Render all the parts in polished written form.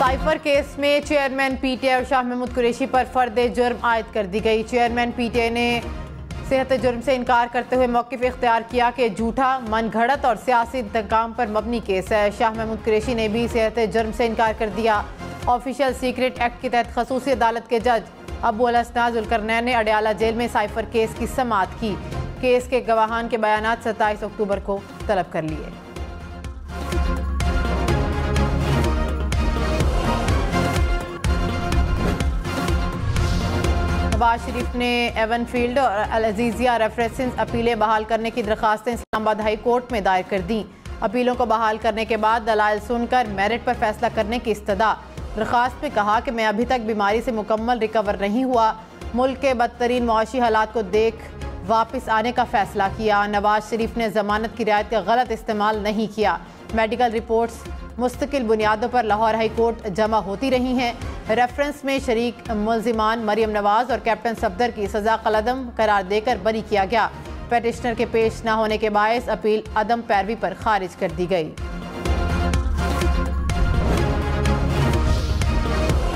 Cipher case में chairman PTI और शाह महमूद कुरैशी पर फर्द जुर्म आयद कर दी गई। चेयरमैन पीटीआई ने सेहत जुर्म से इनकार करते हुए मौक़िफ़ इख्तियार किया कि झूठा, मनगढ़ंत और सियासी इंतकाम पर मबनी केस है। शाह महमूद कुरैशी ने भी सेहत जुर्म से इनकार कर दिया। ऑफिशियल सीक्रेट एक्ट के तहत खसूसी अदालत के जज अबू अल हसना जुल्करनैन ने अडयाला जेल में साइफर केस की समाअत की। केस के गवाहान के बयानात 27 अक्टूबर को तलब कर लिए। नवाज शरीफ ने एवन फील्ड और अल अजीजिया रेफरेंसेस अपीलें बहाल करने की दरखास्तें इस्लामाबाद हाई कोर्ट में दायर कर दी। अपीलों को बहाल करने के बाद दलाइल सुनकर मेरिट पर फैसला करने की इस्तदा। दरखास्त में कहा कि मैं अभी तक बीमारी से मुकम्मल रिकवर नहीं हुआ। मुल्क के बदतरीन मुआशी हालात को देख वापस आने का फैसला किया। नवाज शरीफ ने जमानत की रियायत का गलत इस्तेमाल नहीं किया। मेडिकल रिपोर्ट्स मुस्तकिल बुनियादों पर लाहौर हाई कोर्ट जमा होती रही हैं। रेफरेंस में शरीक मुल्जिमान मरियम नवाज और कैप्टन सफदर की सज़ा कलअदम करार देकर बरी किया गया। पेटिशनर के पेश न होने के बायस अपील अदम पैरवी पर खारिज कर दी गई।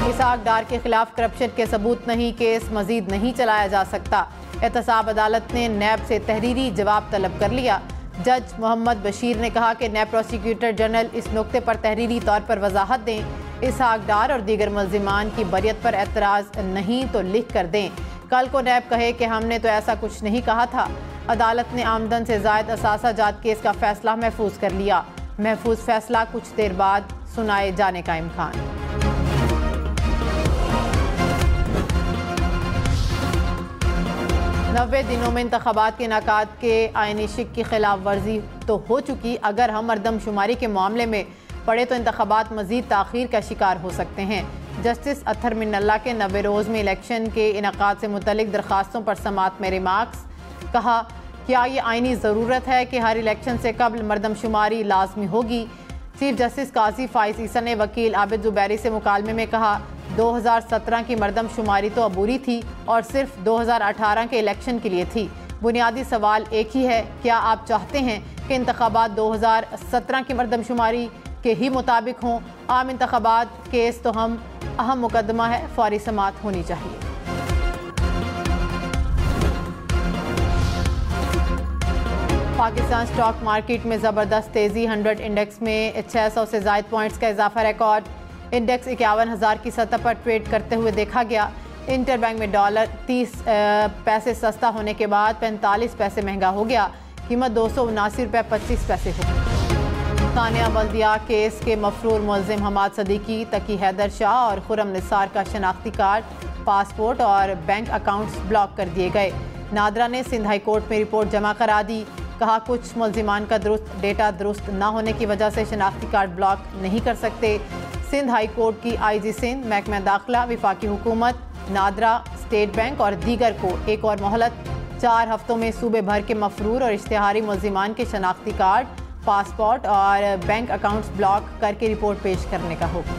इसहाक डार के खिलाफ करप्शन के सबूत नहीं, केस मजीद नहीं चलाया जा सकता। एहतसाब अदालत ने नैब से तहरीरी जवाब तलब कर लिया। जज मोहम्मद बशीर ने कहा कि नैब प्रोसिक्यूटर जनरल इस नुक्ते पर तहरीरी तौर पर वजाहत दें। इसहाक डार और दीगर मुल्जिमान की बरियत पर एतराज़ नहीं तो लिख कर दें। कल को नैब कहे कि हमने तो ऐसा कुछ नहीं कहा था। अदालत ने आमदन से ज़ायद असासा जात केस का फैसला महफूज कर लिया। महफूज फैसला कुछ देर बाद सुनाए जाने का इम्कान। नब्बे दिनों में इंतखाबात के इनेकाद के आईनी शिक की खिलाफ वर्जी तो हो चुकी। अगर हम मरदमशुमारी के मामले में पड़े तो इंतखाबात मजीद ताख़ीर का शिकार हो सकते हैं। जस्टिस अत्हर मिन्नल्ला के 90 रोज़ में इलेक्शन के इनेकाद से मुतल्लिक दरखास्तों पर समाअत में रिमार्क्स। कहा, क्या ये आईनी ज़रूरत है कि हर इलेक्शन से कबल मरदमशुमारी लाजमी होगी। चीफ जस्टिस काजी फाइज ईसा ने वकील आबिद जुबैरी से मुकालमे में कहा, 2017 की मरदमशुमारी तो अबूरी थी और सिर्फ 2018 के इलेक्शन के लिए थी। बुनियादी सवाल एक ही है, क्या आप चाहते हैं कि इंतखाबात 2017 की मरदमशुमारी के ही मुताबिक हों? आम इंतखाबात केस तो हम अहम मुकदमा है, फौरी समाअत होनी चाहिए। पाकिस्तान स्टॉक मार्केट में ज़बरदस्त तेज़ी। 100 इंडेक्स में 600 से ज़ायद पॉइंट्स का इजाफा रिकॉर्ड। इंडेक्स 51,000 की सतह पर ट्रेड करते हुए देखा गया। इंटरबैंक में डॉलर 30 पैसे सस्ता होने के बाद 45 पैसे महंगा हो गया। कीमत 279.25 रुपये हो गई। तानिया बल्दिया केस के मफरूर मुल्जिम हमाद सदीकी, तकी हैदर शाह और खुरम निसार का शनाख्ती कार्ड, पासपोर्ट और बैंक अकाउंट्स ब्लॉक कर दिए गए। नादरा ने सिंध हाई कोर्ट में रिपोर्ट जमा करा दी। कहा, कुछ मुल्जिमान का डेटा दुरुस्त न होने की वजह से शनाख्ती कार्ड ब्लॉक नहीं कर सकते। सिंध हाई कोर्ट की IG सिंध, महकमा दाखिला, विफाकी हुकूमत, नादरा, स्टेट बैंक और दीगर को एक और मोहलत। 4 हफ्तों में सूबे भर के मफरूर और इश्तिहारी मुल्जिमान के शनाख्ती कार्ड, पासपोर्ट और बैंक अकाउंट्स ब्लॉक करके रिपोर्ट पेश करने का होगा।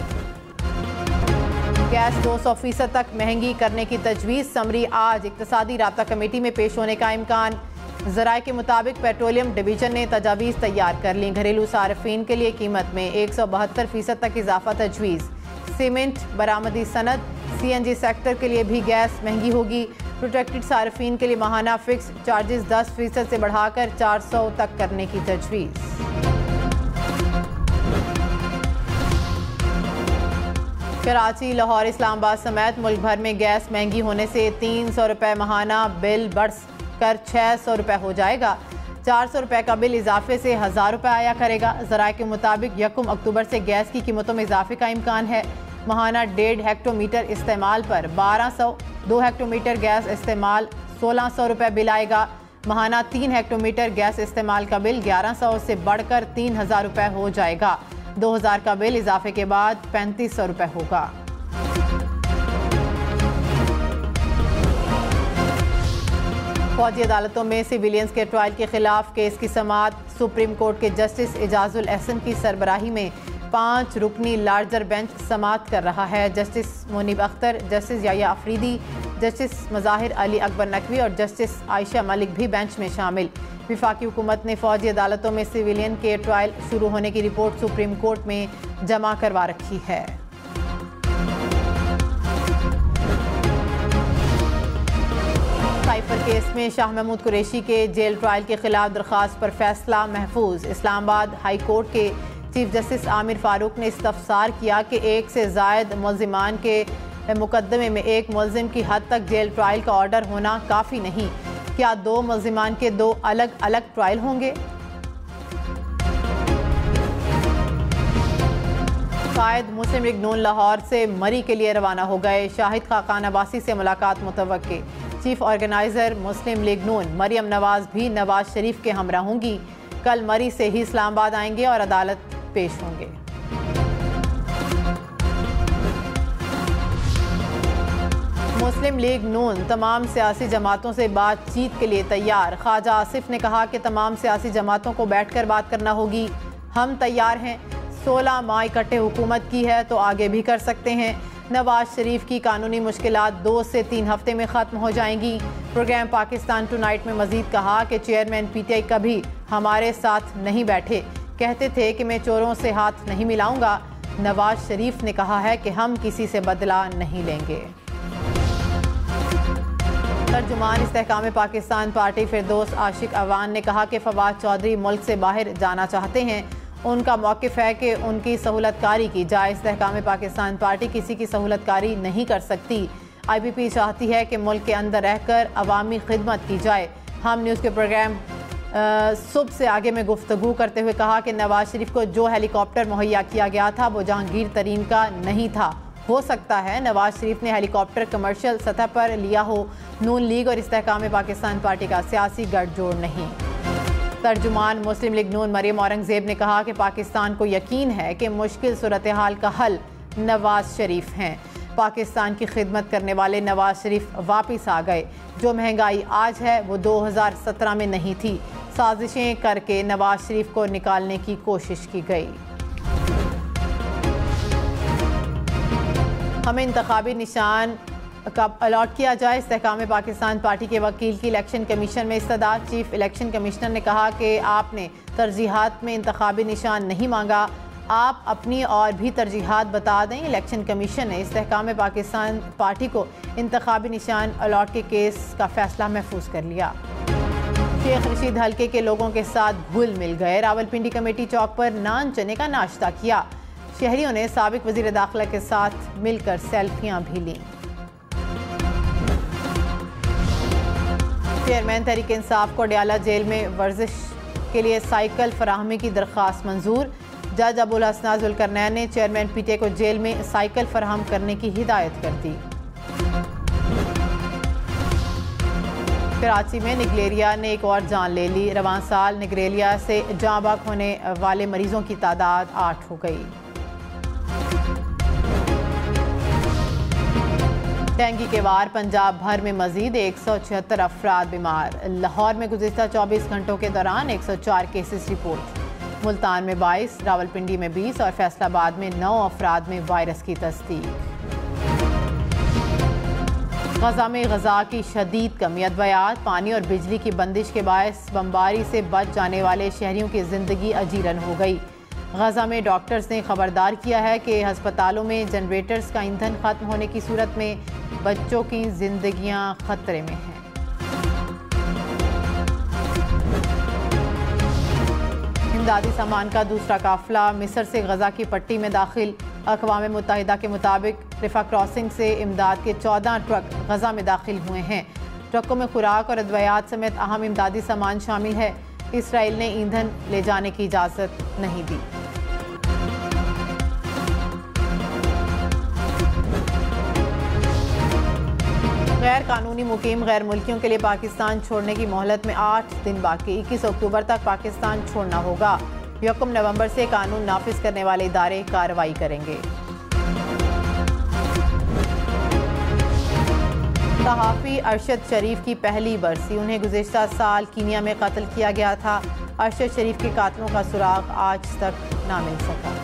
गैस 200% तक महंगी करने की तजवीज़। समरी आज इक़्तिसादी राब्ता कमेटी में पेश होने का इम्कान। ज़राए के मुताबिक पेट्रोलियम डिवीज़न ने तजावीज़ तैयार कर ली। घरेलू सार्फिन के लिए कीमत में 172% तक इजाफा तजवीज़। सीमेंट बरामदी सनद, CNG सेक्टर के लिए भी गैस महंगी होगी। प्रोटेक्टेड सार्फिन के लिए माहाना फिक्स चार्जेस 10% से बढ़ाकर 400 तक करने की तजवीज़। कराची, लाहौर, इस्लामाबाद समेत मुल्क भर में गैस महंगी होने से 300 रुपये माहाना बिल बढ़ कर 600 रुपये हो जाएगा। 400 रुपये का बिल इजाफे से 1000 रुपये आया करेगा। ज़राए के मुताबिक 1 अक्टूबर से गैस की कीमतों में इजाफे का इम्कान है। माहाना 1.5 हेक्टोमीटर इस्तेमाल पर 1200, 2 हेक्टोमीटर गैस इस्तेमाल 1600 रुपये बिल आएगा। माहाना 3 हेक्टोमीटर गैस इस्तेमाल का बिल 1100 से बढ़कर 3000 रुपये हो जाएगा। 2000 का बिल इजाफे के बाद 3500 रुपये होगा। फौजी अदालतों में सिविलियंस के ट्रायल के खिलाफ केस की समाअत। सुप्रीम कोर्ट के जस्टिस एजाजुल एहसन की सरबराही में 5 रुकनी लार्जर बेंच समाअत कर रहा है। Justice Munib Akhtar, justice Yahya Afridi, justice Mazahir Ali Akbar Naqvi और जस्टिस आयशा मलिक भी बेंच में शामिल। विफाकी हुकूमत ने फौजी अदालतों में सिविलियन के ट्रायल शुरू होने की रिपोर्ट सुप्रीम कोर्ट में जमा करवा रखी है। साइफर केस में शाह महमूद कुरैशी के जेल ट्रायल के खिलाफ दरख्वास्त पर फैसला महफूज। इस्लामाबाद हाई कोर्ट के चीफ जस्टिस आमिर फारूक ने इस्तफसार किया कि एक से ज़ायद मुल्ज़िमान के मुकदमे में एक मुल्ज़िम की हद तक जेल ट्रायल का ऑर्डर होना काफ़ी नहीं। क्या दो मुल्ज़िमान के दो अलग अलग ट्रायल होंगे? कायद मुस्लिम लीग नून लाहौर से मरी के लिए रवाना हो गए। शाहिद खाकान अब्बासी से मुलाकात मुतवक्की। चीफ ऑर्गेनाइजर मुस्लिम लीग नून मरियम नवाज भी नवाज शरीफ के हमरा होंगी। कल मरी से ही इस्लामाबाद आएंगे और अदालत पेश होंगे। मुस्लिम लीग नून तमाम सियासी जमातों से बातचीत के लिए तैयार। ख्वाजा आसिफ ने कहा कि तमाम सियासी जमातों को बैठकर बात करना होगी। हम तैयार हैं। 16 माह इकट्ठे हुकूमत की है तो आगे भी कर सकते हैं। नवाज शरीफ की कानूनी मुश्किलात 2 से 3 हफ्ते में ख़त्म हो जाएंगी। प्रोग्राम पाकिस्तान टुनाइट में मजीद कहा कि चेयरमैन PTI कभी हमारे साथ नहीं बैठे। कहते थे कि मैं चोरों से हाथ नहीं मिलाऊंगा। नवाज शरीफ ने कहा है कि हम किसी से बदला नहीं लेंगे। तर्जुमान इस्तेहकाम पाकिस्तान पार्टी फिरदौस आशिक अवान ने कहा कि फवाद चौधरी मुल्क से बाहर जाना चाहते हैं। उनका मौक़िफ़ है कि उनकी सहूलतकारी की जाए। इस्तेहकाम पाकिस्तान पार्टी किसी की सहूलतकारी नहीं कर सकती। IPP चाहती है कि मुल्क के अंदर रहकर अवामी खिदमत की जाए। हम न्यूज़ के प्रोग्राम सुबह से आगे में गुफ्तगू करते हुए कहा कि नवाज शरीफ को जो हेलीकॉप्टर मुहैया किया गया था वो जहांगीर तरीन का नहीं था। हो सकता है नवाज शरीफ ने हेलीकॉप्टर कमर्शियल सतह पर लिया हो। नून लीग और इस्तेहकाम पाकिस्तान पार्टी का सियासी गठजोड़ नहीं। तर्जुमान मुस्लिम लीग नून मरियम औरंगजेब ने कहा कि पाकिस्तान को यकीन है कि मुश्किल सूरत हाल का हल नवाज शरीफ हैं। पाकिस्तान की खिदमत करने वाले नवाज शरीफ वापस आ गए। जो महंगाई आज है वो 2017 में नहीं थी। साजिशें करके नवाज शरीफ को निकालने की कोशिश की गई। हमें इंतखाबी निशान कब अलॉट किया जाए। इस्तेहकाम पाकिस्तान पार्टी के वकील की इलेक्शन कमीशन में इस्तदा। चीफ इलेक्शन कमिश्नर ने कहा कि आपने तरजीहात में इंतखाबी निशान नहीं मांगा। आप अपनी और भी तरजीहात बता दें। इलेक्शन कमीशन ने इस्तेहकाम पाकिस्तान पार्टी को इंतखाबी निशान अलॉट के केस का फैसला महफूज कर लिया। शेख रशीद हल्के के लोगों के साथ घुल मिल गए। रावलपिंडी कमेटी चौक पर नान चने का नाश्ता किया। शहरियों ने साबिक वजीर दाखिला के साथ मिलकर सेल्फियां भी लीं। चेयरमैन तहरीक इंसाफ को अडयाला जेल में वर्जिश के लिए साइकिल फराहमी की दरख्वास्त मंजूर। जज अबुल हसन जुल्करनैन ने चेयरमैन PTI को जेल में साइकिल फराहम करने की हिदायत कर दी। कराची में निगलेरिया ने एक और जान ले ली। रवां साल निगलेरिया से जाँ बाक होने वाले मरीजों की तादाद 8 हो गई। डेंगू के वार पंजाब भर में मजीद 176 अफराद बीमार। लाहौर में गुज़िश्ता 24 घंटों के दौरान 104 केसेस रिपोर्ट। मुल्तान में 22, रावलपिंडी में 20 और फैसलाबाद में 9 अफराद में वायरस की तस्दीक। गजा में गजा की शदीद कमी। अद्वियात, पानी और बिजली की बंदिश के बायस बमबारी से बच जाने वाले शहरियों की जिंदगी अजीरन हो गई। गजा में डॉक्टर्स ने खबरदार किया है कि अस्पतालों में जनरेटर्स का ईंधन खत्म होने की सूरत में बच्चों की जिंदगियां खतरे में हैं। इमदादी सामान का दूसरा काफिला मिस्र से गजा की पट्टी में दाखिल। अक़वाम मुत्तहिदा के मुताबिक रिफा क्रॉसिंग से इमदाद के 14 ट्रक गजा में दाखिल हुए हैं। ट्रकों में खुराक और अद्वियात समेत अहम इमदादी सामान शामिल है। इसराइल ने ईंधन ले जाने की इजाज़त नहीं दी। गैर कानूनी मुकीम गैर मुल्कियों के लिए पाकिस्तान छोड़ने की मोहलत में 8 दिन बाकी। 21 अक्टूबर तक पाकिस्तान छोड़ना होगा। 1 नवंबर से कानून नाफिज करने वाले इदारे कार्रवाई करेंगे। सहाफ़ी अरशद शरीफ की पहली बरसी। उन्हें गुज़िश्ता साल कीनिया में कत्ल किया गया था। अरशद शरीफ के कातलों का सुराग आज तक ना मिल सका।